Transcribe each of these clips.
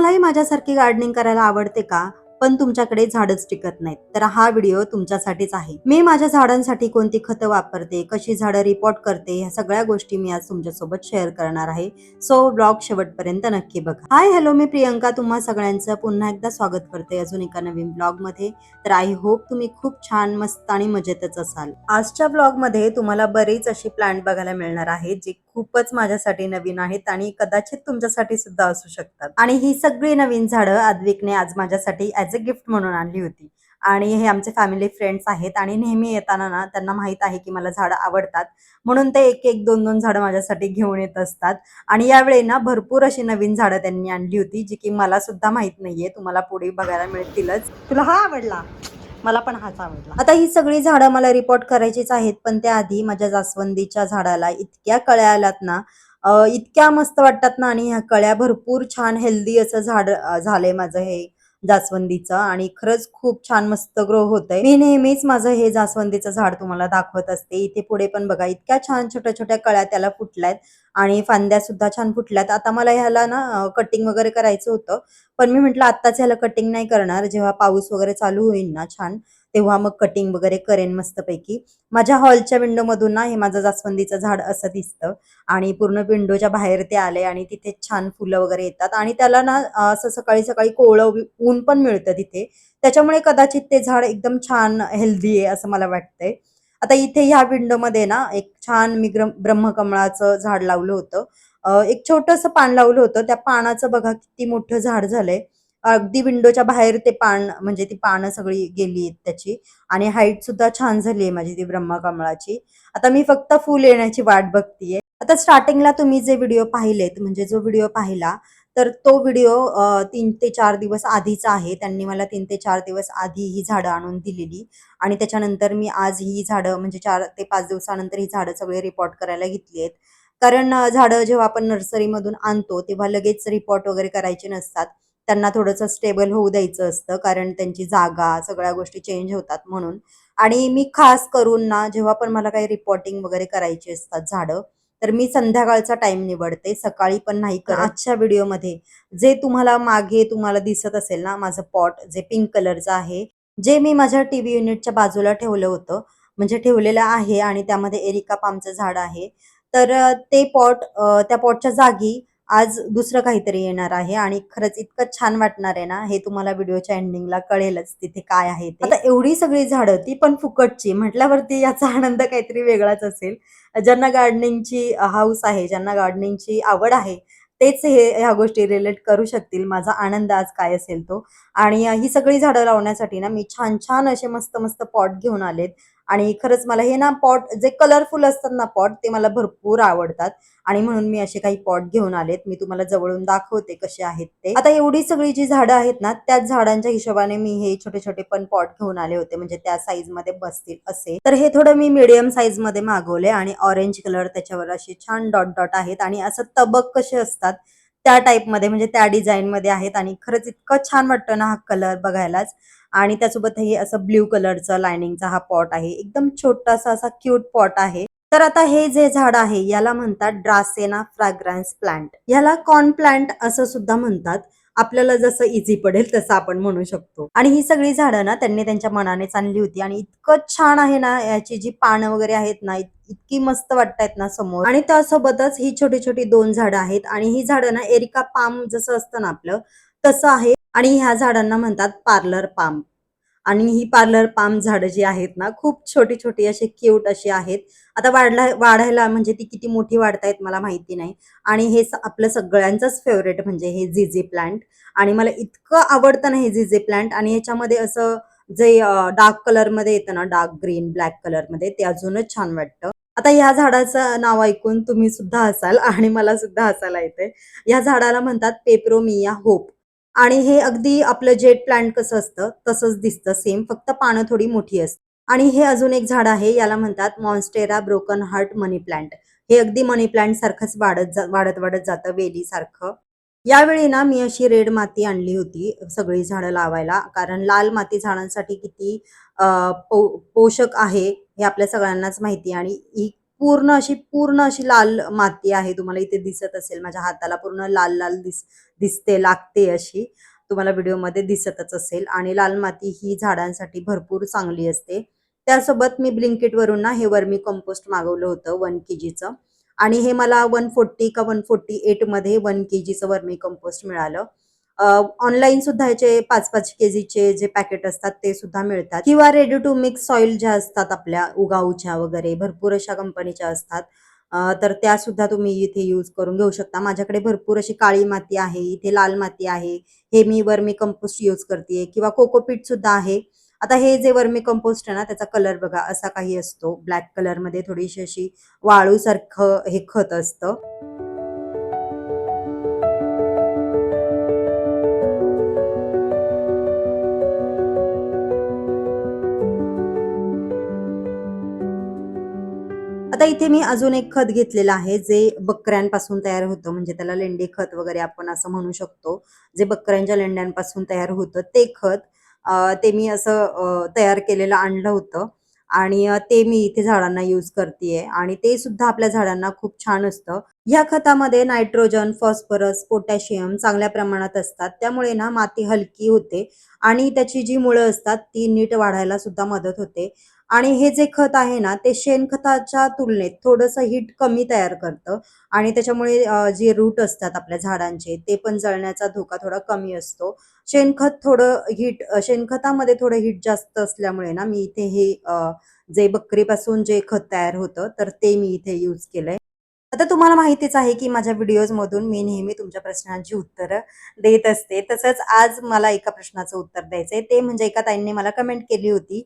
तुम्हालाही माझ्यासारखी गार्डनिंग करायला आवडते का? पण तुमच्याकडे झाडच टिकत नाहीत, तर हा व्हिडिओ तुमच्यासाठीच आहे. मी माझ्या झाडांसाठी कोणती खतं वापरते, कशी झाडं रिपोर्ट करते, ह्या सगळ्या गोष्टी मी आज तुमच्यासोबत शेअर करणार आहे. सो ब्लॉग शेवटपर्यंत नक्की बघा. हाय हॅलो, मी प्रियंका तुम्हा सगळ्यांचं पुन्हा एकदा स्वागत करते अजून एका नवीन ब्लॉग मध्ये. तर आय होप तुम्ही खूप छान, मस्त आणि मजेतच असाल. आजच्या ब्लॉग मध्ये तुम्हाला बरीच अशी प्लांट बघायला मिळणार आहेत जी खूपच माझ्यासाठी नवीन आहेत आणि कदाचित तुमच्यासाठी सुद्धा असू शकतात. आणि ही सगळी नवीन झाडं अद्विकने आज माझ्यासाठी ॲज अ गिफ्ट म्हणून आणली होती. आणि हे आमचे फॅमिली फ्रेंड्स आहेत आणि नेहमी येताना ना त्यांना माहित आहे की मला झाडं आवडतात, म्हणून ते एक एक दोन दोन झाडं माझ्यासाठी घेऊन येत असतात. आणि यावेळी ना भरपूर अशी नवीन झाडं त्यांनी आणली होती जी की मला सुद्धा माहित नाहीये, तुम्हाला पुढे बघायला मिळतीलच. तुला हा आवडला? मला पण हाच आवडला. आता ही सगळी झाडं मला रिपोर्ट करायचीच आहेत, पण त्याआधी माझ्या जास्वंदीच्या झाडाला इतक्या कळ्या आल्यात ना, इतक्या मस्त वाटतात ना. आणि ह्या कळ्या भरपूर छान हेल्दी असं झाड झालंय माझं हे जास्वंदीचं आणि खरंच खूप छान मस्त ग्रो होतंय. मी नेहमीच माझं हे जास्वंदीचं झाड तुम्हाला दाखवत असते. इथे पुढे पण बघा इतक्या छान छोट्या छोट्या कळ्या त्याला फुटल्यात आणि फांद्या सुद्धा छान फुटल्यात. आता मला ह्याला ना कटिंग वगैरे करायचं होतं, पण मी म्हटलं आत्ताच ह्याला कटिंग नाही करणार, जेव्हा पाऊस वगैरे चालू होईल ना छान तेव्हा मग कटिंग वगैरे करेन मस्तपैकी. माझ्या हॉलच्या विंडो मधून ना हे माझं जास्वंदीचं झाड असं दिसतं आणि पूर्ण विंडोच्या बाहेर ते आले आणि तिथे छान फुलं वगैरे येतात आणि त्याला ना असं सकाळी सकाळी कोवळं ऊन पण मिळतं तिथे, त्याच्यामुळे कदाचित ते झाड एकदम छान हेल्दी आहे असं मला वाटतंय. आता इथे ह्या विंडो मध्ये ना एक छान मी ब्रह्मकमळाचं झाड लावलं होतं. एक छोटंसं पान लावलं होतं, त्या पानाचं बघा किती मोठं झाड झालंय. अगदी विंडोच्या बाहेर ते पान म्हणजे ती पानं सगळी गेली आहेत त्याची आणि हाईट सुद्धा छान झाली आहे माझी ती ब्रह्मकमळाची. आता मी फक्त फुल येण्याची वाट बघतीये. आता स्टार्टिंगला तुम्ही जे व्हिडिओ पाहिलेत म्हणजे जो व्हिडिओ पाहिला तर तो व्हिडिओ 3 ते 4 दिवस आधीचा आहे. त्यांनी मला 3 ते 4 दिवस आधी ही झाडं आणून दिलेली आणि त्याच्यानंतर मी आज ही झाडं म्हणजे 4 ते 5 दिवसानंतर ही झाडं सगळे रिपोर्ट करायला घेतली आहेत. कारण झाडं जेव्हा आपण नर्सरीमधून आणतो तेव्हा लगेच रिपोर्ट वगैरे करायचे नसतात. त्यांना थोडंसं स्टेबल होऊ द्यायचं असतं, कारण त्यांची जागा सगळ्या गोष्टी चेंज होतात म्हणून. आणि मी खास करून ना जेव्हा पण मला काही रिपोर्टिंग वगैरे करायची असतात झाडं, तर मी संध्याकाळचा टाइम निवडते, सकाळी पण नाही करत. आजच्या व्हिडिओमध्ये जे तुम्हाला मागे तुम्हाला दिसत असेल ना माझं पॉट जे पिंक कलरचं आहे, जे मी माझ्या टीव्ही युनिटच्या बाजूला ठेवलं होतं, म्हणजे ठेवलेलं आहे आणि त्यामध्ये एरिका पामचं झाड आहे. तर ते पॉट त्या पॉटच्या जागी आज दुसरं काहीतरी येणार आहे आणि खरंच इतकं छान वाटणार आहे ना, हे तुम्हाला व्हिडिओच्या एंडिंगला कळेलच तिथे काय आहे ते. आता एवढी सगळी झाडं ती पण फुकटची म्हटल्यावरती याचा आनंद काहीतरी वेगळाच असेल. ज्यांना गार्डनिंगची हाऊस आहे, ज्यांना गार्डनिंगची आवड आहे, तेच ह्या गोष्टी रिलेट करू शकतील. माझा आनंद आज काय असेल तो. आणि ही सगळी झाडं लावण्यासाठी ना मी छान छान असे मस्त मस्त पॉट घेऊन आलेत आणि खरंच मला हे ना पॉट जे कलरफुल असतात ना पॉट ते मला भरपूर आवडतात आणि म्हणून मी असे काही पॉट घेऊन आलेत. मी तुम्हाला जवळून दाखवते कसे आहेत ते. आता एवढी सगळी जी झाडं आहेत ना त्याच झाडांच्या हिशोबाने मी हे छोटे छोटे पण पॉट घेऊन आले होते, म्हणजे त्या साईज मध्ये बसतील असे. तर हे थोडं मी मीडियम साईज मध्ये मागवले आणि ऑरेंज कलर त्याच्यावर असे छान डॉट डॉट आहेत आणि असं तबक कसे असतात त्या टाईप मध्ये म्हणजे त्या डिझाईन मध्ये आहेत आणि खरंच इतकं छान वाटतं ना हा कलर बघायलाच. आणि त्यासोबत हे असं ब्ल्यू कलरचा लाइनिंगचा हा पॉट आहे, एकदम छोटासा असा क्यूट पॉट आहे. तर आता हे जे झाड आहे याला म्हणतात ड्रासेना फ्रॅग्रन्स प्लांट, याला कॉर्न प्लांट असं सुद्धा म्हणतात. आपल्याला जसं इझी पडेल तसं आपण म्हणू शकतो. आणि ही सगळी झाडं ना त्यांनी त्यांच्या मनानेच आणली होती आणि इतकं छान आहे ना, याची जी पानं वगैरे आहेत ना इतकी मस्त वाटतायत ना समोर. आणि त्यासोबतच ही छोटी छोटी 2 झाडं आहेत आणि ही झाडं ना एरिका पाम जसं असतं ना आपलं तसं आहे आणि ह्या झाडांना म्हणतात पार्लर पाम. आणि ही पार्लर पाम झाडं जी आहेत ना खूप छोटी छोटी अशी क्यूट अशी आहेत. आता वाढायला म्हणजे ती किती मोठी वाढतायत मला माहिती नाही. आणि हे आपलं सगळ्यांचंच फेवरेट म्हणजे हे झिझी प्लांट. आणि मला इतकं आवडतं ना हे झिझी प्लांट आणि ह्याच्यामध्ये असं जे डार्क कलर मध्ये येतं ना, डार्क ग्रीन ब्लॅक कलर मध्ये, ते अजूनच छान वाटतं. आता या झाडाचं नाव ऐकून तुम्ही सुद्धा हसाल आणि मला सुद्धा हसायला येते. या झाडाला म्हणतात पेपरोमिया होप आणि हे अगदी आपलं जेट प्लांट कसं असतं तसंच दिसतं सेम, फक्त पानं थोडी मोठी असतात. आणि हे अजून एक झाड आहे, याला म्हणतात मॉन्स्टेरा ब्रोकन हार्ट मनी प्लांट. हे अगदी मनी प्लांट सारखंच वाढत वाढत जातं वेली सारखं. यावेळी ना मी अशी रेड माती आणली होती सगळी झाडं लावायला, कारण लाल माती झाडांसाठी किती पोषक आहे हे आपल्या सगळ्यांनाच माहिती आणि ही पूर्ण अशी लाल माती आहे. तुम्हाला इथे दिसत असेल माझ्या हाताला पूर्ण लाल-लाल दिसते, लागते अशी. तुम्हाला व्हिडिओमध्ये दिसतच असेल आणि लाल माती ही झाडांसाठी भरपूर चांगली असते. त्यासोबत मी Blinkitवरून ना हे वर्मी कंपोस्ट मागवलं होतं 1 केजीचं आणि हे मला 140 का 148 मध्ये 1 केजीचं वर्मी कंपोस्ट मिळालं. ऑनलाईन सुद्धा ह्याचे 5-5 केजीचे जे पॅकेट असतात ते सुद्धा मिळतात किंवा रेडी टू मिक्स सॉइल ज्या असतात आपल्या उगाऊच्या वगैरे भरपूर अशा कंपनीच्या असतात. तर त्या सुद्धा तुम्ही इथे यूज करून घेऊ शकता. माझ्याकडे भरपूर अशी काळी माती आहे, इथे लाल माती आहे. हे मी वर्मी कंपोस्ट यूज करतेय किंवा कोकोपीट सुद्धा आहे. आता हे जे वर्मी कंपोस्ट आहे ना त्याचा कलर बघा असा काही असतो. ब्लॅक कलरमध्ये थोडीशी अशी वाळूसारखं हे खत असतं. आता इथे मी अजून एक खत घेतलेलं आहे, जे बकऱ्यांपासून तयार होतं. म्हणजे त्याला लेंडी खत वगैरे आपण असं म्हणू शकतो. जे बकऱ्यांच्या लेंड्यांपासून तयार होतं ते खत. ते मी असं तयार केलेलं आणलं होतं आणि ते मी इथे झाडांना यूज करतेय आणि ते सुद्धा आपल्या झाडांना खूप छान असतं. या खतामध्ये नायट्रोजन, फॉस्फरस, पोटॅशियम चांगल्या प्रमाणात असतात. त्यामुळे ना माती हलकी होते आणि त्याची जी मुळं असतात ती नीट वाढायला सुद्धा मदत होते. आणि हे जे खत आहे ना ते शेणखताच्या तुलनेत थोडंसं हीट कमी तयार करतं आणि त्याच्यामुळे जे रूट असतात आपल्या झाडांचे ते पण जळण्याचा धोका थोडा कमी असतो. शेणखतामध्ये थोडं हीट जास्त असल्यामुळे ना मी इथे हे जे बकरीपासून जे खत तयार होतं तर ते मी इथे यूज केलंय. आता तुम्हाला माहितीच आहे की माझ्या व्हिडिओजमधून मी नेहमी तुमच्या प्रश्नांची उत्तरं देत असते. तसंच आज मला एका प्रश्नाचं उत्तर द्यायचंय. ते म्हणजे एका ताईंनी मला कमेंट केली होती,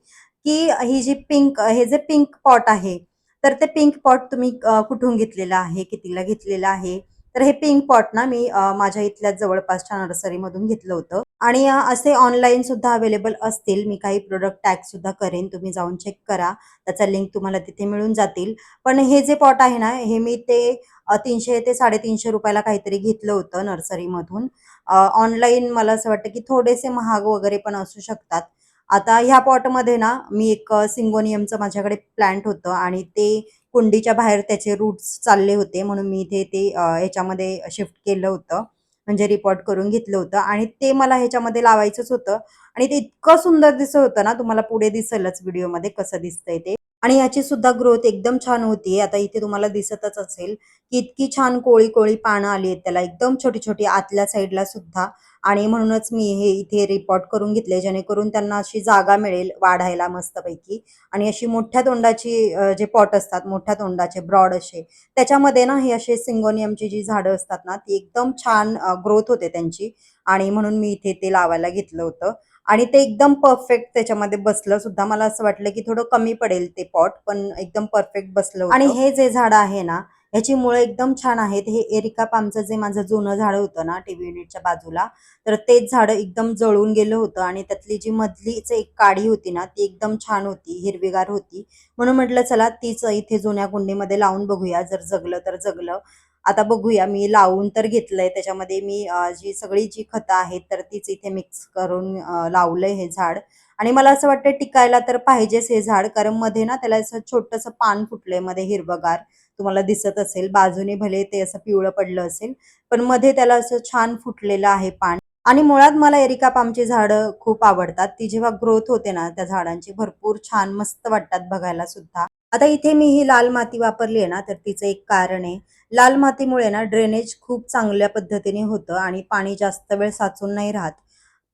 की ही जी हे जे पिंक पॉट आहे, तर ते पिंक पॉट तुम्ही कुठून घेतलेलं आहे? कितीला घेतलेलं आहे? तर हे पिंक पॉट ना मी माझ्या इथल्या जवळपासच्या नर्सरीमधून घेतलं होतं आणि असे ऑनलाईन सुद्धा अवेलेबल असतील. मी काही प्रोडक्ट टॅग सुद्धा करेन. तुम्ही जाऊन चेक करा. त्याचा लिंक तुम्हाला तिथे मिळून जातील. पण हे जे पॉट आहे ना, हे मी ते 300 ते ₹350 ला काहीतरी घेतलं होतं नर्सरीमधून. ऑनलाईन मला असं वाटतं, की थोडेसे महाग वगैरे पण असू शकतात. आता ह्या पॉटमध्ये ना, मी एक सिंगोनियमचं माझ्याकडे प्लांट होतं आणि ते कुंडीच्या बाहेर त्याचे रूट्स चालले होते. म्हणून मी इथे ते ह्याच्यामध्ये शिफ्ट केलं होतं. म्हणजे रिपॉट करून घेतलं होतं आणि ते मला ह्याच्यामध्ये लावायचंच होतं आणि ते इतकं सुंदर दिसत होतं ना, तुम्हाला पुढे दिसेलच व्हिडिओमध्ये कसं दिसतंय ते. आणि ह्याची सुद्धा ग्रोथ एकदम छान होतीये. आता इथे तुम्हाला दिसतच असेल, की इतकी छान कोळी-कोळी पानं आली आहेत त्याला, एकदम छोटी-छोटी आतल्या साईडला सुद्धा. आणि म्हणूनच मी हे इथे रिपॉट करून घेतले, जेणेकरून त्यांना अशी जागा मिळेल वाढायला मस्तपैकी. आणि अशी मोठ्या तोंडाची जे पॉट असतात, मोठ्या तोंडाचे ब्रॉड असे, त्याच्यामध्ये ना हे असे सिंगोनियमची जी झाडं असतात ना, ती एकदम छान ग्रोथ होते त्यांची आणि म्हणून मी इथे ते लावायला घेतलं होतं. आणि ते एकदम परफेक्ट त्याच्यामध्ये बसलं सुद्धा. मला असं वाटलं, की थोडं कमी पडेल ते पॉट, पण एकदम परफेक्ट बसलं होतं. आणि हे जे झाड आहे ना, ह्याची मुळं एकदम छान आहेत. हे एरिका पामचं जे माझं जुनं झाड होतं ना टीव्ही युनिटच्या बाजूला, तर तेच झाड एकदम जळून गेलं होतं आणि त्यातली जी मधलीच एक काडी होती ना, ती एकदम छान होती, हिरवीगार होती. म्हणून म्हटलं चला तीच इथे जुन्या कुंडीमध्ये लावून बघूया, जर जगलं तर जगलं. आता बघूया, मी लावून तर घेतलंय. त्याच्यामध्ये मी जी खतं आहेत तर तीच इथे मिक्स करून लावलंय हे झाड आणि मला असं वाटतं टिकायला तर पाहिजेच हे झाड, कारण मध्ये ना त्याला असं छोटंसं पान फुटलंय मध्ये हिरवंगार. तुम्हाला दिसत असेल. बाजूने भले ते असं पिवळं पडलं असेल, पण मध्ये त्याला असं छान फुटलेलं आहे पान. आणि मुळात मला एरिका पामची झाडं खूप आवडतात. ती जेव्हा ग्रोथ होते ना त्या झाडांची भरपूर छान मस्त वाटतात बघायला सुद्धा. आता इथे मी ही लाल माती वापरली आहे ना, तर तिचं एक कारण आहे. लाल मातीमुळे ना ड्रेनेज खूप चांगल्या पद्धतीने होतं आणि पाणी जास्त वेळ साचून नाही राहत.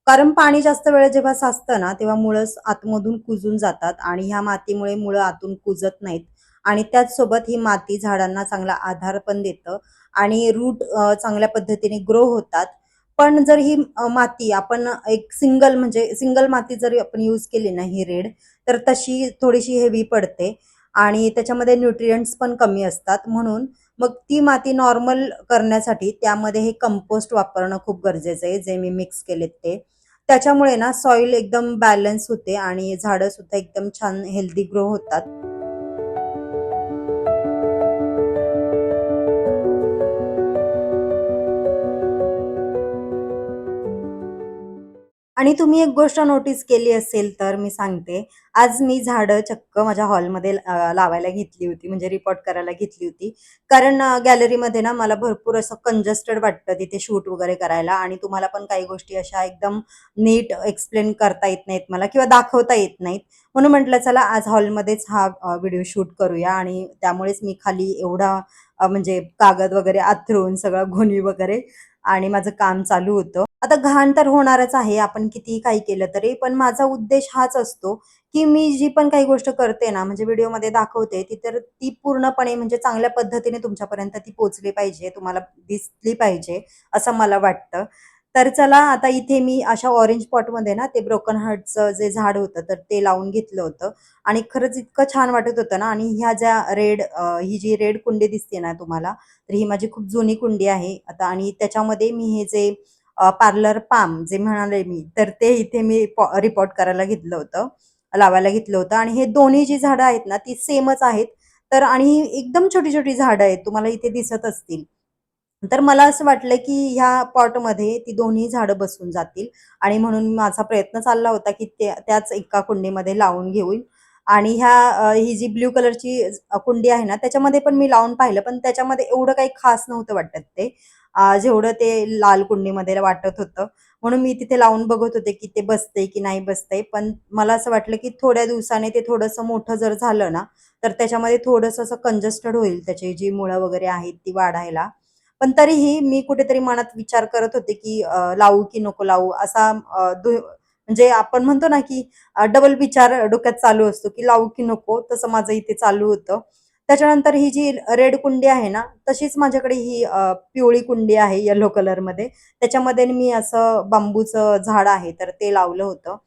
कारण पाणी जास्त वेळ जेव्हा साचतं ना, तेव्हा मुळं आतमधून कुजून जातात आणि ह्या मातीमुळे मुळं आतून कुजत नाहीत. आणि त्याचसोबत ही माती झाडांना चांगला आधार पण देतं आणि रूट चांगल्या पद्धतीने ग्रो होतात. पण जर ही माती आपण एक सिंगल माती जर आपण यूज केली ना ही रेड, तर तशी थोडीशी हेवी पडते आणि त्याच्यामध्ये न्यूट्रिएंट्स पण कमी असतात. म्हणून मग ती माती नॉर्मल करण्यासाठी त्यामध्ये हे कंपोस्ट वापरणं खूप गरजेचं आहे, जे मी मिक्स केलेत ते. त्याच्यामुळे ना सॉइल एकदम बॅलन्स होते आणि झाडं सुद्धा एकदम छान हेल्दी ग्रो होतात. आणि तुम्ही एक गोष्ट नोटीस केली असेल तर मी सांगते. आज मी झाडं चक्क माझ्या हॉलमध्ये लावायला घेतली होती, म्हणजे रिपोर्ट करायला घेतली होती. कारण गॅलरीमध्ये ना मला भरपूर असं कंजेस्टेड वाटतं तिथे शूट वगैरे करायला आणि तुम्हाला पण काही गोष्टी अशा एकदम नीट एक्सप्लेन करता येत नाहीत मला किंवा दाखवता येत नाहीत. म्हणून म्हटलं चला आज हॉलमध्येच हा व्हिडिओ शूट करूया आणि त्यामुळेच मी खाली एवढा म्हणजे कागद वगैरे अंथरून सगळं गोणी वगैरे आणि माझं काम चालू होतं. आता घाण तर होणारच आहे, आपण कितीही काही केलं तरी. पण माझा उद्देश हाच असतो, की मी जी पण काही गोष्ट करते ना, म्हणजे व्हिडिओमध्ये दाखवते, ती तर ती पूर्णपणे म्हणजे चांगल्या पद्धतीने तुमच्यापर्यंत ती पोहोचली पाहिजे, तुम्हाला दिसली पाहिजे, असं मला वाटतं. तर चला आता इथे मी अशा ऑरेंज पॉटमध्ये ना, ते ब्रोकन हार्टचं जे झाड होतं, तर ते लावून घेतलं होतं आणि खरंच इतकं छान वाटत होतं ना आणि ह्या ज्या ही जी रेड कुंडी दिसते ना तुम्हाला, तर ही माझी खूप जुनी कुंडी आहे आता आणि त्याच्यामध्ये मी हे जे पार्लर पाम जे म्हणाले मी, तर ते इथे मी रिपोर्ट करायला घेतलं होतं, लावायला घेतलं होतं आणि हे दोन्ही जी झाडं आहेत ना, ती सेमच आहेत. तर आणि एकदम छोटी-छोटी झाडं आहेत, तुम्हाला इथे दिसत असतील. तर मला असं वाटलं, की ह्या पॉटमध्ये ती दोन्ही झाडं बसून जातील आणि म्हणून माझा प्रयत्न चालला होता, की त्याच एका कुंडीमध्ये लावून घेऊन आणि ही जी ब्लू कलरची कुंडी आहे ना, त्याच्यामध्ये पण मी लावून पाहिलं, पण त्याच्यामध्ये एवढं काही खास नव्हतं वाटत ते. जेवढं ते लाल कुंडीमध्ये वाटत होतं. म्हणून मी तिथे लावून बघत होते, की ते बसतंय की नाही बसतंय. पण मला असं वाटलं, की थोड्या दिवसाने ते थोडंसं मोठं जर झालं ना, तर त्याच्यामध्ये थोडंसं असं कंजेस्टेड होईल. त्याची जी मुळं वगैरे आहेत ती वाढायला. पण तरीही मी कुठेतरी मनात विचार करत होते, की लावू की नको लावू असा म्हणजे आपण म्हणतो ना, की डबल विचार डोक्यात चालू असतो, की लावू की नको? तसं माझं इथे चालू होतं. त्याच्यानंतर ही जी रेड कुंडी आहे ना, तशीच माझ्याकडे ही पिवळी कुंडी आहे येलो कलरमध्ये. त्याच्यामध्ये मी असं बांबूचं झाड आहे, तर ते लावलं होतं.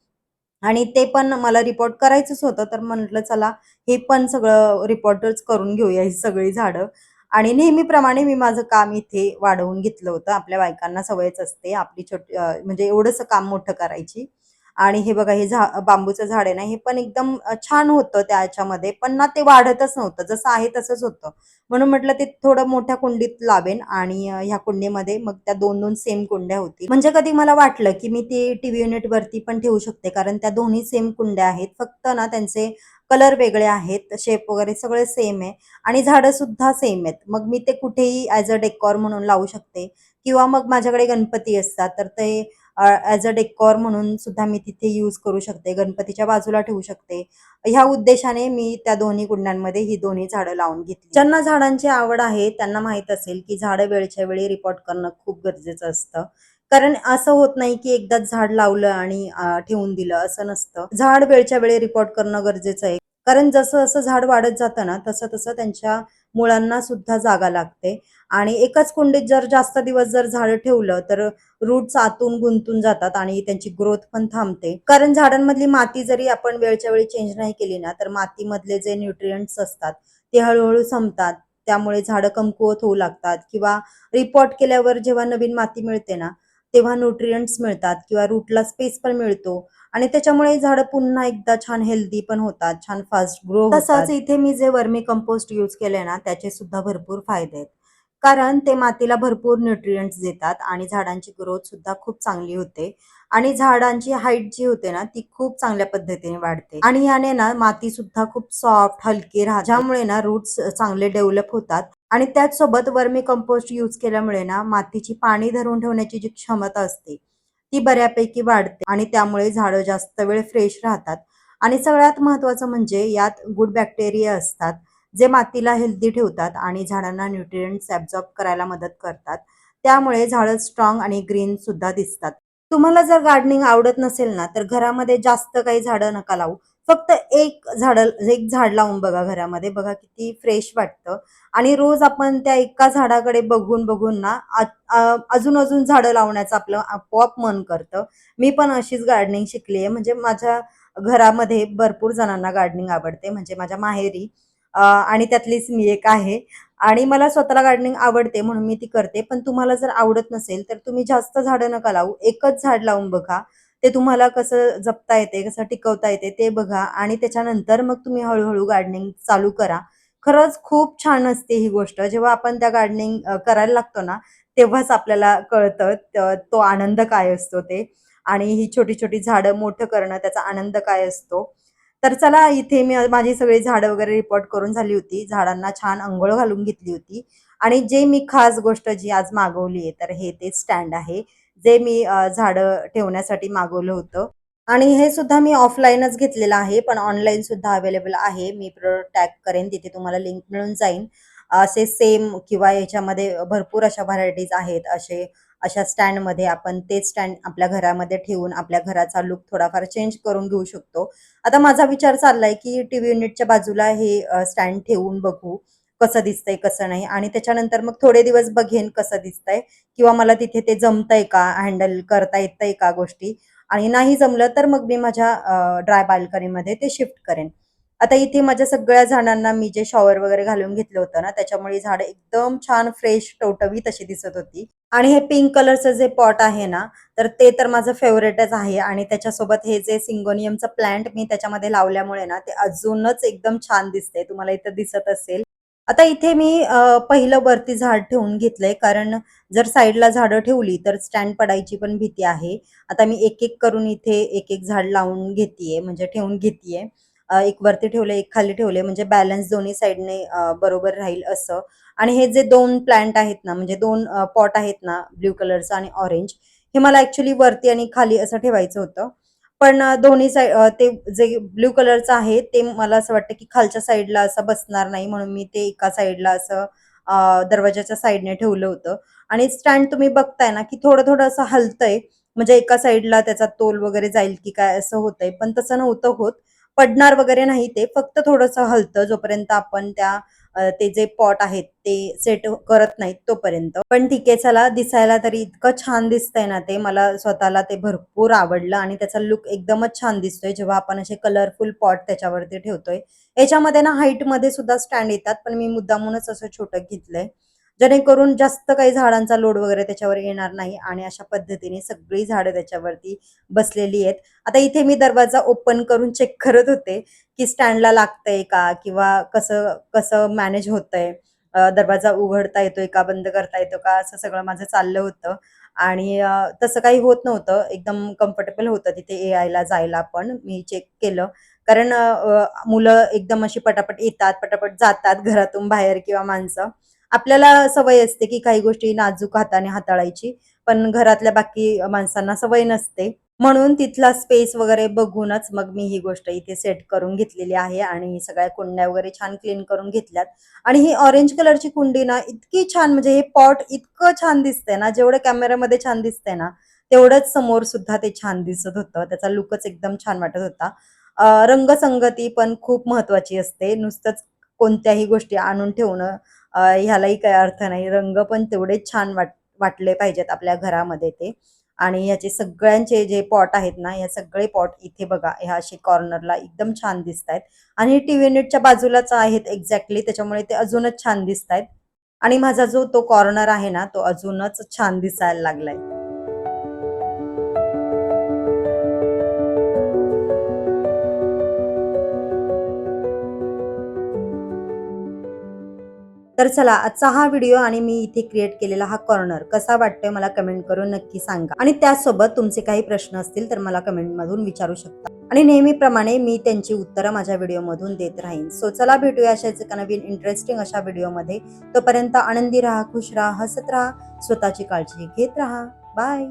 आणि ते पण मला रिपोर्ट करायचंच होतं, तर म्हटलं चला हे पण सगळं रिपोर्टच करून घेऊया ही सगळी झाडं. आणि नेहमीप्रमाणे मी माझं काम इथे वाढवून घेतलं होतं. आपल्या बायकांना सवयच असते आपली छोटी म्हणजे एवढंसं काम मोठं करायची. आणि हे बघा हे बांबूचं झाड आहे ना, हे पण एकदम छान होतं त्याच्यामध्ये, पण ना ते वाढतच नव्हतं. जसं आहे तसंच होतं. म्हणून म्हटलं ते थोडं मोठ्या कुंडीत लावेन आणि ह्या कुंडीमध्ये मग त्या 2-2 सेम कुंड्या होतील. म्हणजे कधी मला वाटलं, की मी ते टीव्ही युनिटवरती पण ठेवू शकते, कारण त्या दोन्ही सेम कुंड्या आहेत. फक्त ना त्यांचे कलर वेगळे आहेत, शेप वगैरे सगळे सेम आहे आणि झाडं सुद्धा सेम आहेत. मग मी ते कुठेही ॲज अ डेकॉर म्हणून लावू शकते किंवा मग माझ्याकडे गणपती असतात, तर ते ॲज अ डेकॉर म्हणून सुद्धा मी तिथे यूज करू शकते. गणपतीच्या बाजूला ठेवू शकते. ह्या उद्देशाने मी त्या दोन्ही कुंड्यांमध्ये ही दोन्ही झाडं लावून घेतली. ज्यांना झाडांची आवड आहे त्यांना माहीत असेल, की झाडं वेळच्या वेळी रिपोर्ट करणं खूप गरजेचं असतं. कारण असं होत नाही, की एकदाच झाड लावलं आणि ठेवून दिलं असं नसतं. झाड वेळच्या वेळी रिपोर्ट करणं गरजेचं आहे. कारण जसं-जसं झाड वाढत जातं ना, तसं-तसं त्यांच्या मुळांना सुद्धा जागा लागते आणि एकाच कुंडीत जर जास्त दिवस जर झाडं ठेवलं, तर रूट्स आतून गुंतून जातात आणि त्यांची ग्रोथ पण थांबते. कारण झाडांमधली माती जरी आपण वेळच्या वेळी चेंज नाही केली ना, तर मातीमधले जे न्यूट्रिएंट्स असतात, ते हळू संपतात. त्यामुळे झाडं कमकुवत होऊ लागतात किंवा रिपोर्ट केल्यावर जेव्हा नवीन माती मिळते ना, तेव्हा न्यूट्रिएंट्स मिळतात किंवा रूटला स्पेस पण मिळतो आणि त्याच्यामुळे झाडं पुन्हा एकदा छान हेल्दी पण होतात, छान फास्ट ग्रो होतात. तसंच इथे मी जे वर्मी कंपोस्ट यूज केलंय ना, त्याचे सुद्धा भरपूर फायदे आहेत. कारण ते मातीला भरपूर न्यूट्रिएंट्स देतात आणि झाडांची ग्रोथ सुद्धा खूप चांगली होते आणि झाडांची हाईट जी होते ना, ती खूप चांगल्या पद्धतीने वाढते आणि याने ना माती सुद्धा खूप सॉफ्ट, हलकी राहते. ज्यामुळे ना रूट्स चांगले डेव्हलप होतात आणि त्याचसोबत वर्मी कंपोस्ट यूज केल्यामुळे ना मातीची पाणी धरून ठेवण्याची जी क्षमता असते, ती बऱ्यापैकी वाढते आणि त्यामुळे झाडं जास्त वेळ फ्रेश राहतात आणि सगळ्यात महत्त्वाचं म्हणजे यात गुड बॅक्टेरिया असतात, जे मातीला हेल्दी ठेवतात आणि झाडांना न्यूट्रिएंट्स ॲब्झॉर्ब करायला मदत करतात. त्यामुळे झाडं स्ट्रॉंग आणि ग्रीन सुद्धा दिसतात. तुम्हाला जर गार्डनिंग आवडत नसेल ना, तर घरामध्ये जास्त काही झाडं नका लावू. फक्त एक झाड लावून बघा घरामध्ये. बघा किती फ्रेश वाटतं आणि रोज आपण त्या एका झाडाकडे बघून ना अजून झाडं लावण्याचं आपलं आपोआप मन करतं. मी पण अशीच गार्डनिंग शिकली आहे. म्हणजे माझ्या घरामध्ये भरपूर जणांना गार्डनिंग आवडते. म्हणजे माझ्या माहेरी आणि त्यातलीच मी एक आहे. आणि मला स्वतःला गार्डनिंग आवडते म्हणून मी ती करते. पण तुम्हाला जर आवडत नसेल, तर तुम्ही जास्त झाडं नका लावू. एकच झाड लावून बघा. ते तुम्हाला कसं जपता येते, कसं टिकवता येते ते बघा आणि त्याच्यानंतर मग तुम्ही हळू गार्डनिंग चालू करा. खरंच खूप छान असते ही गोष्ट. जेव्हा आपण त्या गार्डनिंग करायला लागतो ना, तेव्हाच आपल्याला कळतं तो आनंद काय असतो ते. आणि ही छोटी छोटी झाडं मोठं करणं त्याचा आनंद काय असतो. तर चला इथे मी माझी सगळी झाडं वगैरे रिपोर्ट करून झाली होती. झाडांना छान अंघोळ घालून घेतली होती आणि जे मी खास गोष्ट जी आज मागवली आहे, तर हे ते स्टँड आहे, जे मी झाडं ठेवण्यासाठी मागवलं होतं. आणि हे सुद्धा मी ऑफलाईनच घेतलेलं आहे, पण ऑनलाईन सुद्धा अवेलेबल आहे. मी प्रोडक्ट टॅग करेन, तिथे तुम्हाला लिंक मिळून जाईल. असे सेम किंवा याच्यामध्ये भरपूर अशा व्हरायटीज आहेत. अशा स्टँडमध्ये आपण तेच स्टँड आपल्या घरामध्ये ठेवून आपल्या घराचा लूक थोडाफार चेंज करून घेऊ शकतो. आता माझा विचार चाललाय, की टीव्ही युनिटच्या बाजूला हे स्टँड ठेवून बघू, कसं दिसतंय, कसं नाही आणि त्याच्यानंतर मग थोडे दिवस बघेन कसं दिसतंय किंवा मला तिथे ते जमतंय का, हँडल करता येतंय का गोष्टी आणि नाही जमलं तर मग मी माझ्या ड्राय बाल्कनीमध्ये ते शिफ्ट करेन. आता इथे माझ्या सगळ्या झाडांना मी जे शॉवर वगैरे घालून घेतलं होतं ना, त्याच्यामुळे झाडं एकदम छान फ्रेश टवटवीत अशी दिसत होती. आणि हे पिंक कलरचं जे पॉट आहे ना, तर ते तर माझं फेव्हरेटच आहे आणि त्याच्यासोबत हे जे सिंगोनियमचं प्लांट मी त्याच्यामध्ये लावल्यामुळे ना, ते अजूनच एकदम छान दिसतंय. तुम्हाला इथं दिसत असेल. आता इथे मी पहिलं वरती झाड ठेवून घेतलंय कारण जर साईडला झाडं ठेवली तर स्टँड पडायची पण भीती आहे. आता मी एक-एक करून इथे एक-एक झाड लावून घेतीये म्हणजे ठेवून घेतीये. एक वरती ठेवले, एक खाली ठेवले म्हणजे बॅलन्स दोन्ही साइडने बरोबर राहील असं. आणि हे जे 2 प्लांट आहेत ना, म्हणजे 2 पॉट आहेत ना, ब्लू कलरचं आणि ऑरेंज, हे मला ॲक्चुअली वरती आणि खाली असं ठेवायचं होतं. पण दोन्ही ते जे ब्लू कलरचं आहे, ते मला असं वाटतं, की खालच्या साइडला असं बसणार नाही म्हणून मी ते एका साइडला असं दरवाजाच्या साइडने ठेवलं होतं. आणि स्टँड तुम्ही बघताय ना, की थोडं-थोडं असं हलतंय. म्हणजे एका साइडला त्याचा तोल वगैरे जाईल की काय असं होतंय. पण तसं नव्हतं होत. पडणार वगैरे नाही ते. फक्त थोडंसं हलतं जोपर्यंत आपण ते जे पॉट आहेत ते सेट करत नाहीत तोपर्यंत. पण ठीक आहे चला, दिसायला तरी इतकं छान दिसतंय ना ते. मला स्वतःला ते भरपूर आवडलं आणि त्याचा लूक एकदमच छान दिसतोय जेव्हा आपण असे कलरफुल पॉट त्याच्यावरती ठेवतोय. याच्यामध्ये ना हाईटमध्ये सुद्धा स्टँड येतात, पण मी मुद्दामूनच असं छोटं घेतलंय. जेणेकरून जास्त काही झाडांचा लोड वगैरे त्याच्यावर येणार नाही आणि अशा पद्धतीने सगळी झाडं त्याच्यावरती बसलेली आहेत. आता इथे मी दरवाजा ओपन करून चेक करत होते, की स्टँडला लागतंय का? किंवा कसं कसं मॅनेज होतंय? दरवाजा उघडता येतोय का? बंद करता येतो का? असं सगळं माझं चाललं होतं आणि तसं काही होत नव्हतं. एकदम कम्फर्टेबल होतं तिथे यायला जायला पण. मी चेक केलं. कारण मुलं एकदम अशी पटापट येतात, पटापट जातात घरातून बाहेर किंवा माणसं. आपल्याला सवय असते, की काही गोष्टी नाजूक हाताने हाताळायची, पण घरातल्या बाकी माणसांना सवय नसते. म्हणून तिथला स्पेस वगैरे बघूनच मग मी ही गोष्ट इथे सेट करून घेतलेली आहे आणि सगळ्या कुंड्या वगैरे छान क्लीन करून घेतल्यात. आणि ही ऑरेंज कलरची कुंडी ना इतकी छान म्हणजे हे पॉट इतकं छान दिसतंय ना, जेवढं कॅमेरामध्ये छान दिसतंय ना, तेवढंच समोर सुद्धा ते छान दिसत होतं. त्याचा लूकच एकदम छान वाटत होता. रंगसंगती पण खूप महत्त्वाची असते. नुसतंच कोणत्याही गोष्टी आणून ठेवणं ह्यालाही काही अर्थ नाही. रंग पण तेवढेच छान वाटले पाहिजेत आपल्या घरामध्ये ते. आणि ह्याचे सगळ्यांचे जे पॉट आहेत ना, हे सगळे पॉट इथे बघा, ह्या असे कॉर्नरला एकदम छान दिसतायत. आणि टीव्ही युनिटच्या बाजूलाच आहेत एक्झॅक्टली त्याच्यामुळे ते अजूनच छान दिसतायत. आणि माझा जो तो कॉर्नर आहे ना, तो अजूनच छान दिसायला लागलाय. तर चला आजचा हा व्हिडिओ आणि मी इथे क्रिएट केलेला हा कॉर्नर कसा वाटतोय मला कमेंट करून नक्की सांगा. आणि त्याचसोबत तुमचे काही प्रश्न असतील तर मला कमेंटमधून विचारू शकता. आणि नेहमीप्रमाणे मी त्यांची उत्तरं माझ्या व्हिडिओमधून देत राहीन. सो चला भेटूया अशाच एका नवीन इंटरेस्टिंग अशा व्हिडिओमध्ये. तोपर्यंत आनंदी राहा, खुश राहा, हसत राहा, स्वतःची काळजी घेत राहा. बाय.